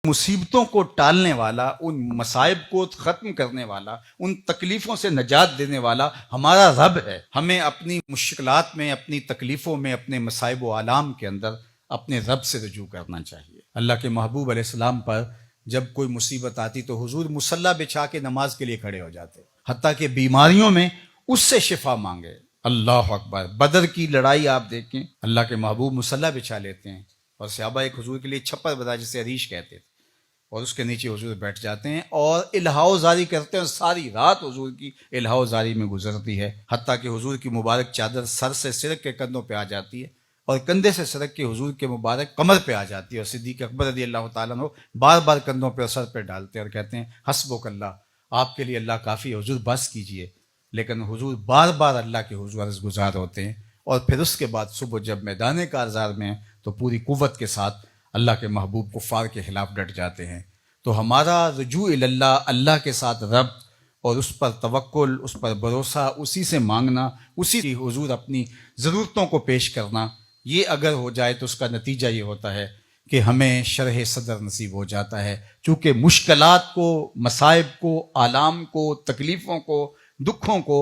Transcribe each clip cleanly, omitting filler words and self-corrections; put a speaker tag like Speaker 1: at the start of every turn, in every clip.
Speaker 1: مصیبتوں کو ٹالنے والا، ان مصائب کو ختم کرنے والا، ان تکلیفوں سے نجات دینے والا ہمارا رب ہے۔ ہمیں اپنی مشکلات میں، اپنی تکلیفوں میں، اپنے مصائب و آلام کے اندر اپنے رب سے رجوع کرنا چاہیے۔ اللہ کے محبوب علیہ السلام پر جب کوئی مصیبت آتی تو حضور مصلی بچھا کے نماز کے لیے کھڑے ہو جاتے، حتیٰ کہ بیماریوں میں اس سے شفا مانگے۔ اللہ اکبر! بدر کی لڑائی آپ دیکھیں، اللہ کے محبوب مصلی بچھا لیتے ہیں اور صحابہ ایک حضور کے لیے چھپر بنا جسے عریش کہتے تھے، اور اس کے نیچے حضور بیٹھ جاتے ہیں اور الہا زاری کرتے ہیں، اور ساری رات حضور کی الہا زاری میں گزرتی ہے، حتیٰ کہ حضور کی مبارک چادر سر سے سرک کے کندھوں پہ آ جاتی ہے اور کندھے سے سرک کے حضور کے مبارک کمر پہ آ جاتی ہے، اور صدیق اکبر رضی اللہ تعالیٰ عنہ بار بار کندھوں پہ اور سر پہ ڈالتے ہیں اور کہتے ہیں حسبک اللہ، آپ کے لیے اللہ کافی ہے، حضور بس کیجئے۔ لیکن حضور بار بار اللہ کے حضور عرض گزار ہوتے ہیں، اور پھر اس کے بعد صبح جب میدان کارزار میں ہیں تو پوری قوت کے ساتھ اللہ کے محبوب کفار کے خلاف ڈٹ جاتے ہیں۔ تو ہمارا رجوع اللہ، اللہ کے ساتھ ربط اور اس پر توکل، اس پر بھروسہ، اسی سے مانگنا، اسی کی حضور اپنی ضرورتوں کو پیش کرنا، یہ اگر ہو جائے تو اس کا نتیجہ یہ ہوتا ہے کہ ہمیں شرح صدر نصیب ہو جاتا ہے، چونکہ مشکلات کو، مصائب کو، آلام کو، تکلیفوں کو، دکھوں کو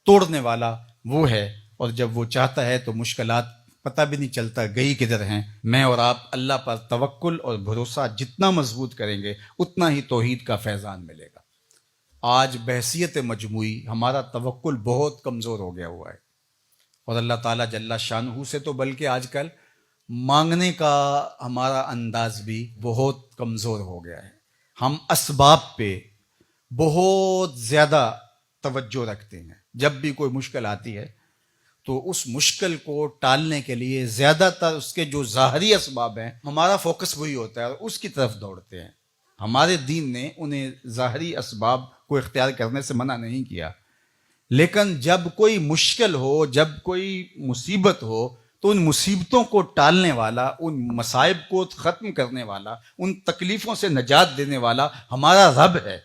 Speaker 1: توڑنے والا وہ ہے، اور جب وہ چاہتا ہے تو مشکلات پتہ بھی نہیں چلتا گئی کدھر ہیں۔ میں اور آپ اللہ پر توکل اور بھروسہ جتنا مضبوط کریں گے اتنا ہی توحید کا فیضان ملے گا۔ آج بحیثیت مجموعی ہمارا توکل بہت کمزور ہو گیا ہوا ہے، اور اللہ تعالیٰ جل شانہ سے تو بلکہ آج کل مانگنے کا ہمارا انداز بھی بہت کمزور ہو گیا ہے۔ ہم اسباب پہ بہت زیادہ توجہ رکھتے ہیں، جب بھی کوئی مشکل آتی ہے تو اس مشکل کو ٹالنے کے لیے زیادہ تر اس کے جو ظاہری اسباب ہیں ہمارا فوکس وہی ہوتا ہے اور اس کی طرف دوڑتے ہیں۔ ہمارے دین نے انہیں ظاہری اسباب کو اختیار کرنے سے منع نہیں کیا، لیکن جب کوئی مشکل ہو، جب کوئی مصیبت ہو تو ان مصیبتوں کو ٹالنے والا، ان مصائب کو ختم کرنے والا، ان تکلیفوں سے نجات دینے والا ہمارا رب ہے۔